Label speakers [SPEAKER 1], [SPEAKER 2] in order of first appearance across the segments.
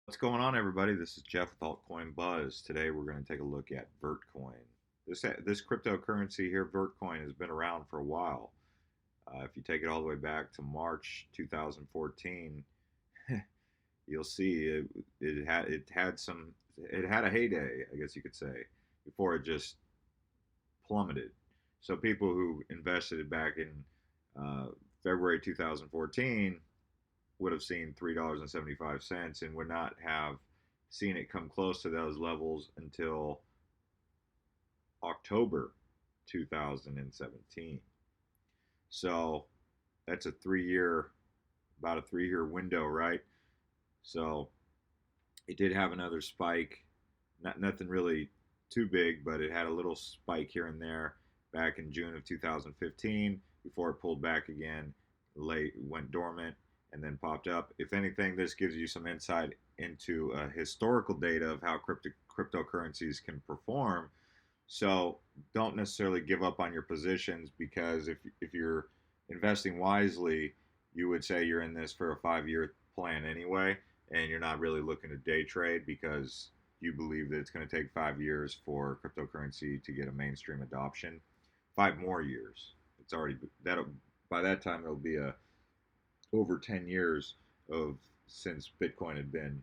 [SPEAKER 1] What's going on, everybody? This is Jeff with Altcoin Buzz. Today, we're going to take a look at Vertcoin. This cryptocurrency here, Vertcoin, has been around for a while. If you take it all the way back to March 2014, you'll see it had a heyday, I guess you could say, before it just plummeted. So people who invested back in uh, February 2014 would have seen $3.75 and would not have seen it come close to those levels until October 2017. So that's about a 3 year window, right? So it did have another spike, nothing really too big, but it had a little spike here and there back in June of 2015 before it pulled back again, went dormant, and then popped up. If anything, this gives you some insight into historical data of how cryptocurrencies can perform. So don't necessarily give up on your positions, because if you're investing wisely, you would say you're in this for a 5 year plan anyway, and you're not really looking to day trade because you believe that it's going to take 5 years for cryptocurrency to get a mainstream adoption. 5 more years. It's already that by that time it'll be a over 10 years of since Bitcoin had been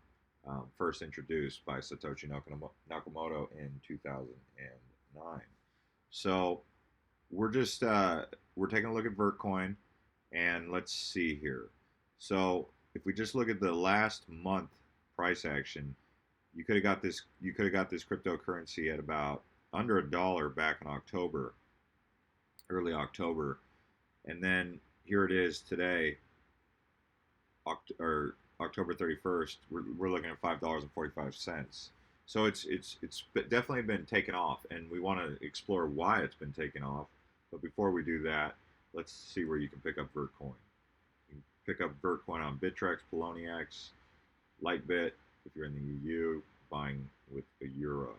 [SPEAKER 1] first introduced by Satoshi Nakamoto in 2009. So we're just we're taking a look at Vertcoin, and let's see here. So if we just look at the last month price action, you could have got this. You could have got this cryptocurrency at about under $1 back in October, early October, and then here it is today, or October 31st. We're looking at $5.45. So it's definitely been taken off, and we want to explore why it's been taken off. But before we do that, let's see where you can pick up Vertcoin. You can pick up Vertcoin on Bittrex, Poloniex, Lightbit. If you're in the EU, buying with a euro.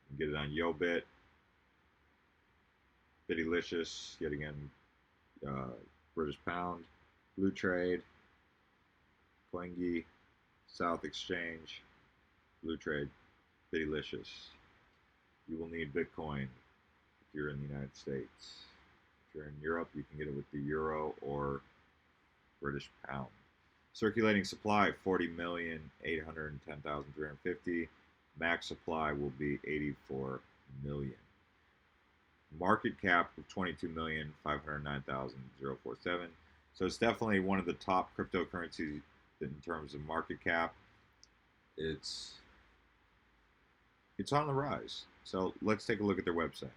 [SPEAKER 1] You can get it on YoBit, Bittylicious, yet again, uh, British Pound, Blue Trade, Coinge, South Exchange, Blue Trade, Bittylicious. You will need Bitcoin if you're in the United States. If you're in Europe, you can get it with the euro or British pound. Circulating supply 40,810,350. Max supply will be 84 million. Market cap of 22,509,047. So it's definitely one of the top cryptocurrencies in terms of market cap. It's it's on the rise. So let's take a look at their website.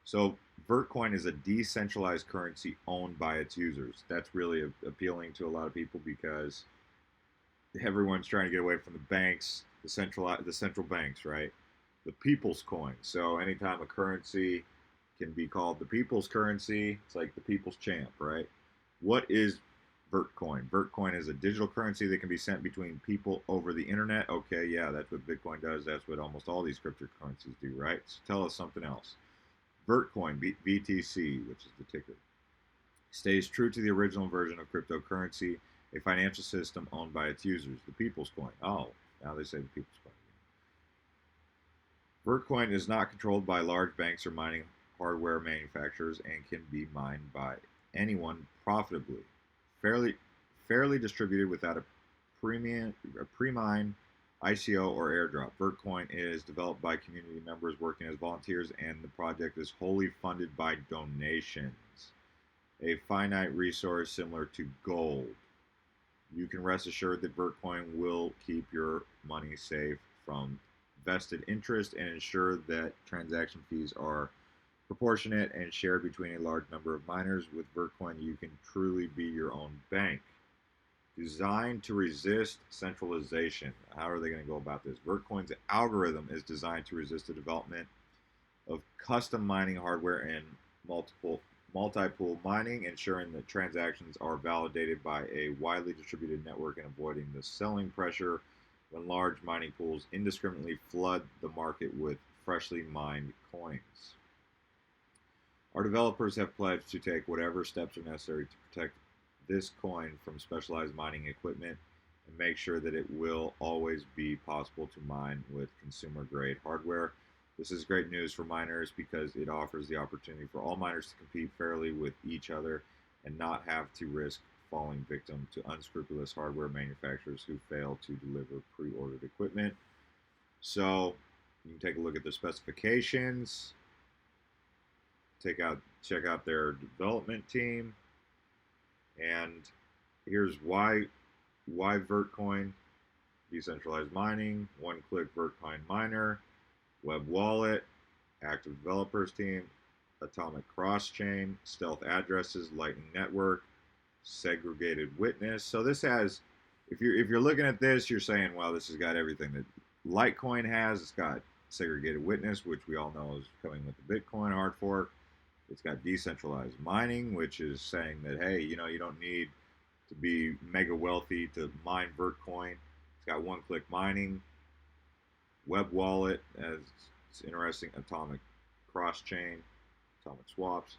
[SPEAKER 1] So Vertcoin is a decentralized currency owned by its users. That's really appealing to a lot of people because everyone's trying to get away from the banks, the central banks, right? The people's coin. So anytime a currency can be called the people's currency, it's like the people's champ, right? What is Vertcoin? Vertcoin is a digital currency that can be sent between people over the internet. Okay, yeah, that's what Bitcoin does. That's what almost all these cryptocurrencies do, right? So tell us something else. Vertcoin, VTC, which is the ticker, stays true to the original version of cryptocurrency, a financial system owned by its users, the people's coin. Oh, now they say the people's coin. Vertcoin is not controlled by large banks or mining hardware manufacturers and can be mined by anyone profitably. Fairly, fairly distributed without a pre-mine, ICO, or airdrop. Vertcoin is developed by community members working as volunteers, and the project is wholly funded by donations. A finite resource similar to gold. You can rest assured that Vertcoin will keep your money safe from vested interest and ensure that transaction fees are proportionate and shared between a large number of miners. With Vertcoin, you can truly be your own bank. Designed to resist centralization. How are they going to go about this? Vertcoin's algorithm is designed to resist the development of custom mining hardware and multi-pool mining, ensuring that transactions are validated by a widely distributed network and avoiding the selling pressure when large mining pools indiscriminately flood the market with freshly mined coins. Our developers have pledged to take whatever steps are necessary to protect this coin from specialized mining equipment and make sure that it will always be possible to mine with consumer grade hardware. This is great news for miners because it offers the opportunity for all miners to compete fairly with each other and not have to risk falling victim to unscrupulous hardware manufacturers who fail to deliver pre-ordered equipment. So you can take a look at the specifications, check out their development team, and here's why Vertcoin: decentralized mining, one-click Vertcoin miner, web wallet, active developers team, atomic cross-chain, stealth addresses, lightning network, segregated witness. So this has, if you're looking at this, you're saying, well, this has got everything that Litecoin has. It's got segregated witness, which we all know is coming with the Bitcoin hard fork. It's got decentralized mining, which is saying that, hey, you don't need to be mega wealthy to mine Vertcoin. It's got one-click mining, web wallet, as it's interesting, atomic cross-chain, atomic swaps.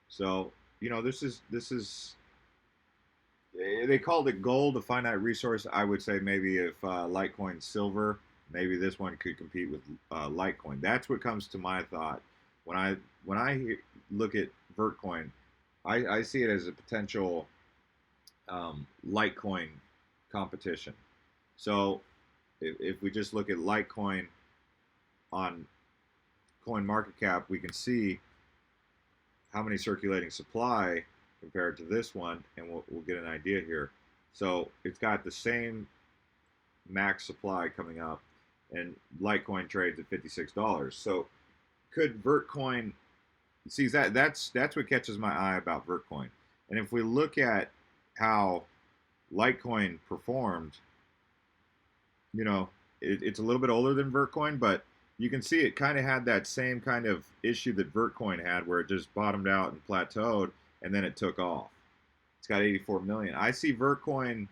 [SPEAKER 1] So this is they called it gold, a finite resource. I would say maybe if Litecoin's silver, maybe this one could compete with Litecoin. That's what comes to my thought when I look at Vertcoin. I see it as a potential Litecoin competition. So if we just look at Litecoin on CoinMarketCap, we can see how many circulating supply compared to this one, and we'll get an idea here. So it's got the same max supply coming up, and Litecoin trades at $56. So could Vertcoin see that's what catches my eye about Vertcoin. And if we look at how Litecoin performed, it's a little bit older than Vertcoin, but you can see it kind of had that same kind of issue that Vertcoin had, where it just bottomed out and plateaued, and then it took off. It's got 84 million. I see Vertcoin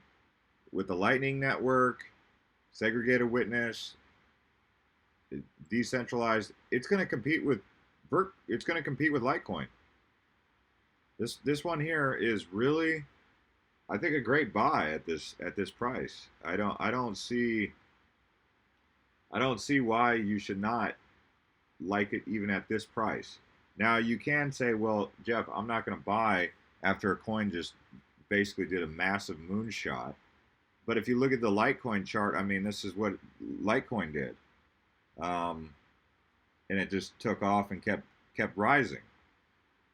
[SPEAKER 1] with the Lightning Network, segregated witness, decentralized. It's going to compete with It's going to compete with Litecoin. This one here is really, I think, a great buy at this price. I don't see why you should not like it even at this price. Now you can say, well, Jeff, I'm not going to buy after a coin just basically did a massive moonshot. But if you look at the Litecoin chart, I mean, this is what Litecoin did, and it just took off and kept rising.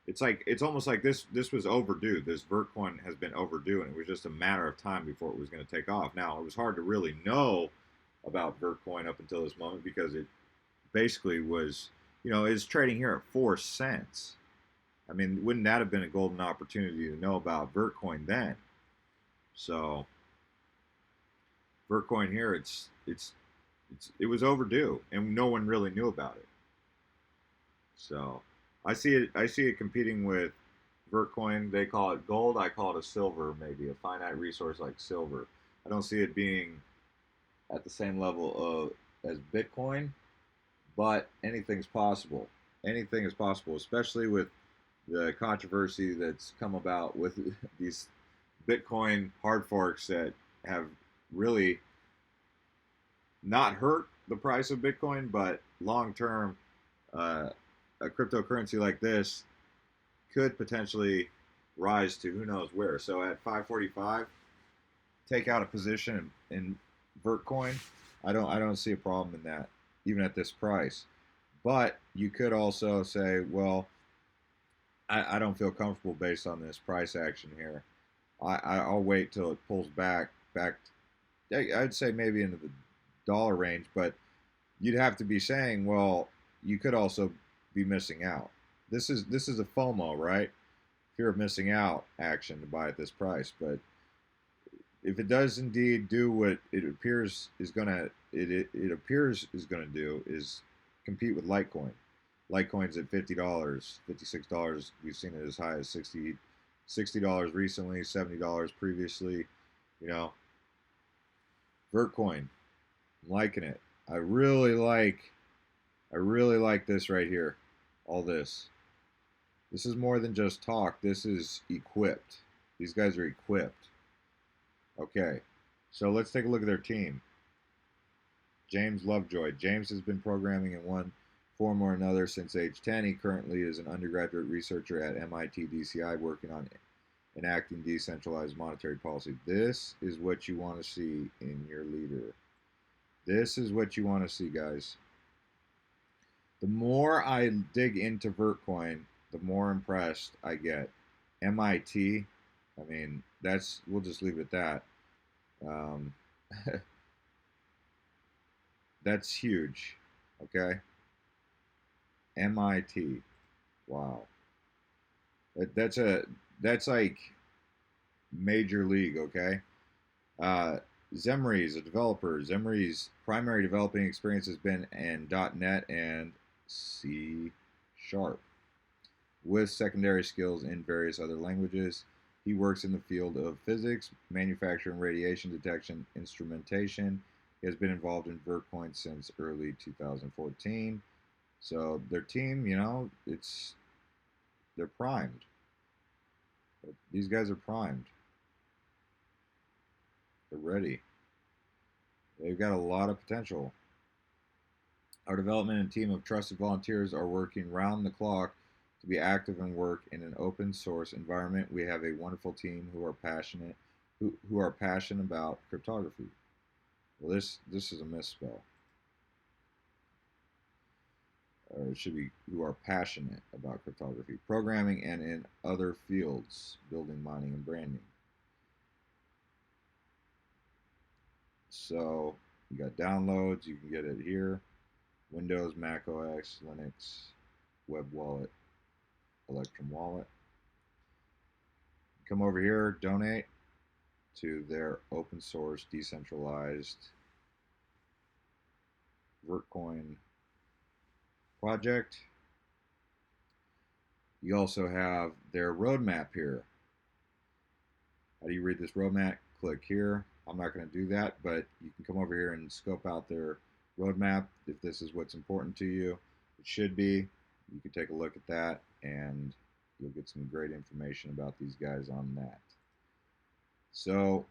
[SPEAKER 1] It's almost like this was overdue. This Vertcoin has been overdue, and it was just a matter of time before it was going to take off. Now, it was hard to really know about Vertcoin up until this moment because it basically was, it's trading here at 4 cents. I mean, wouldn't that have been a golden opportunity to know about Vertcoin then? So Vertcoin here, it was overdue, and no one really knew about it. So I see it competing with Vertcoin. They call it gold. I call it a silver, maybe a finite resource like silver. I don't see it being at the same level as Bitcoin, but anything's possible. Anything is possible, especially with the controversy that's come about with these Bitcoin hard forks that have really not hurt the price of Bitcoin, but long term, a cryptocurrency like this could potentially rise to who knows where. So at 545, take out a position in Vertcoin. I don't see a problem in that, even at this price. But you could also say, well, I don't feel comfortable based on this price action here. I'll wait till it pulls back. I'd say maybe into the dollar range, but you'd have to be saying, well, you could also be missing out. This is a FOMO, right? Fear of missing out action to buy at this price. But if it does indeed do what it appears is gonna do, is compete with Litecoin. Litecoin's at $50, $56. We've seen it as high as $60 recently, $70 previously. Vertcoin, I'm liking it. I really like this right here. All this. This is more than just talk. This is equipped. These guys are equipped. Okay. So let's take a look at their team. James Lovejoy. James has been programming in one form or another since age 10. He currently is an undergraduate researcher at MIT DCI working on enacting decentralized monetary policy. This is what you want to see in your leader. This is what you want to see, guys. The more I dig into Vertcoin, the more impressed I get. MIT, I mean, we'll just leave it at that. Um, that's huge, okay? MIT, wow. That's like major league, okay? Uh, Zemri is a developer. Zemri's primary developing experience has been in .NET and C Sharp, with secondary skills in various other languages. He works in the field of physics, manufacturing, radiation detection, instrumentation. He has been involved in Vertcoin since early 2014. So their team, they're primed. These guys are primed. They're ready. They've got a lot of potential. Our development and team of trusted volunteers are working round the clock to be active and work in an open source environment. We have a wonderful team who are passionate about cryptography. Well, this is a misspell. Or it should be who are passionate about cryptography, programming, and in other fields, building, mining, and branding. So you got downloads. You can get it here. Windows, Mac OS, Linux, Web Wallet, Electrum Wallet. Come over here, donate to their open source, decentralized Vertcoin project. You also have their roadmap here. How do you read this roadmap? Click here. I'm not going to do that, but you can come over here and scope out their roadmap if this is what's important to you. It should be. You can take a look at that and you'll get some great information about these guys on that. So,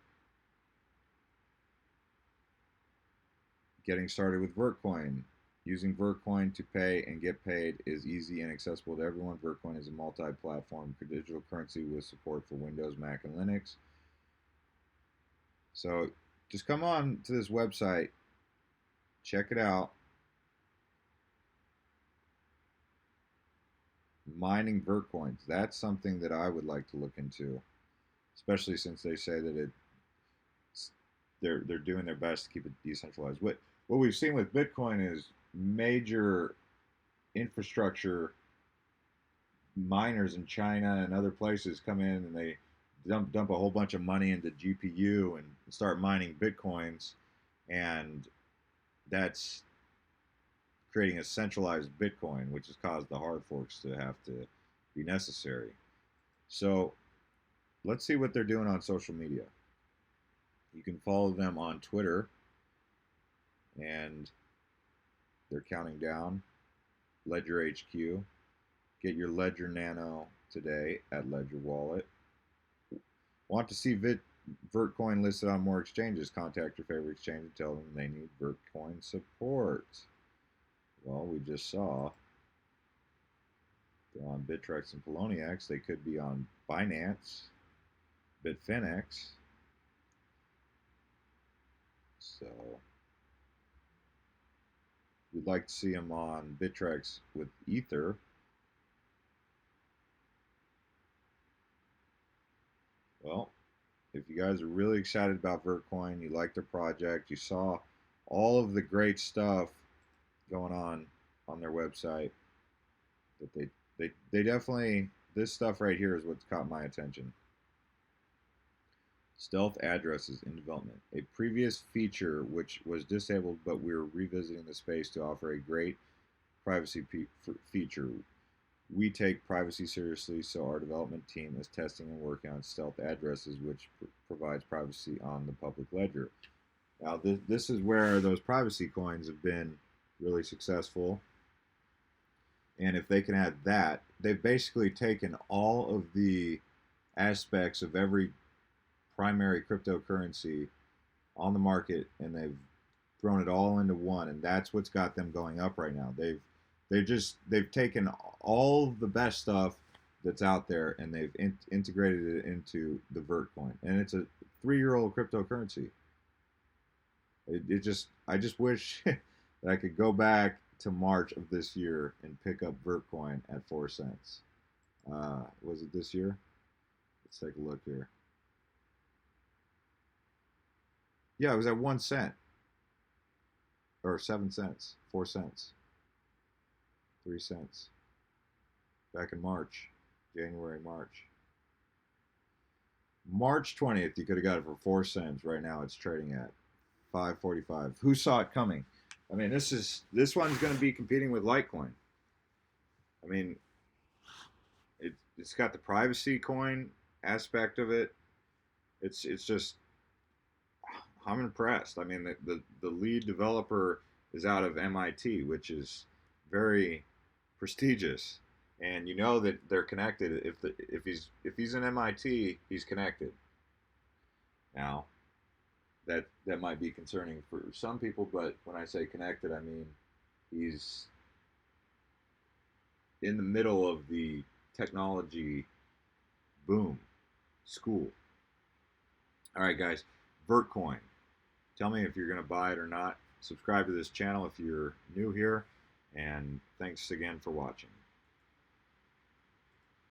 [SPEAKER 1] getting started with Vertcoin. Using Vertcoin to pay and get paid is easy and accessible to everyone. Vertcoin is a multi-platform digital currency with support for Windows, Mac, and Linux. So just come on to this website, check it out. Mining Vertcoins, that's something that I would like to look into, especially since they say that they're doing their best to keep it decentralized. What we've seen with Bitcoin is major infrastructure miners in China and other places come in and they dump a whole bunch of money into GPU and start mining Bitcoins, and that's creating a centralized Bitcoin, which has caused the hard forks to have to be necessary. So let's see what they're doing on social media. You can follow them on Twitter, and they're counting down. Ledger HQ. Get your Ledger Nano today at Ledger Wallet. Want to see Vertcoin listed on more exchanges? Contact your favorite exchange and tell them they need Vertcoin support. Well, we just saw they're on Bittrex and Poloniex. They could be on Binance, Bitfinex. So we'd like to see them on Bittrex with Ether. Well, if you guys are really excited about Vertcoin, you like their project, you saw all of the great stuff going on their website, that they definitely, this stuff right here is what's caught my attention. Stealth addresses in development. A previous feature which was disabled, but we're revisiting the space to offer a great privacy feature. We take privacy seriously, so our development team is testing and working on stealth addresses, which provides privacy on the public ledger. Now, this is where those privacy coins have been really successful. And if they can add that, they've basically taken all of the aspects of every primary cryptocurrency on the market, and they've thrown it all into one, and that's what's got them going up right now. They've taken all the best stuff that's out there, and they've integrated it into the Vertcoin, and it's a 3-year-old cryptocurrency. I just wish that I could go back to March of this year and pick up Vertcoin at 4 cents. Was it this year? Let's take a look here. Yeah, it was at 1 cent or 7 cents, 4 cents, 3 cents back in March, January, March. March 20th, you could have got it for 4 cents. Right now, it's trading at 5.45. Who saw it coming? I mean, this one's going to be competing with Litecoin. I mean, it's got the privacy coin aspect of it. It's just, I'm impressed. I mean, the lead developer is out of MIT, which is very prestigious, and you know that they're connected. If he's in MIT, he's connected. Now, that might be concerning for some people, but when I say connected, I mean he's in the middle of the technology boom school. All right, guys, Vertcoin. Tell me if you're going to buy it or not. Subscribe to this channel if you're new here, and thanks again for watching.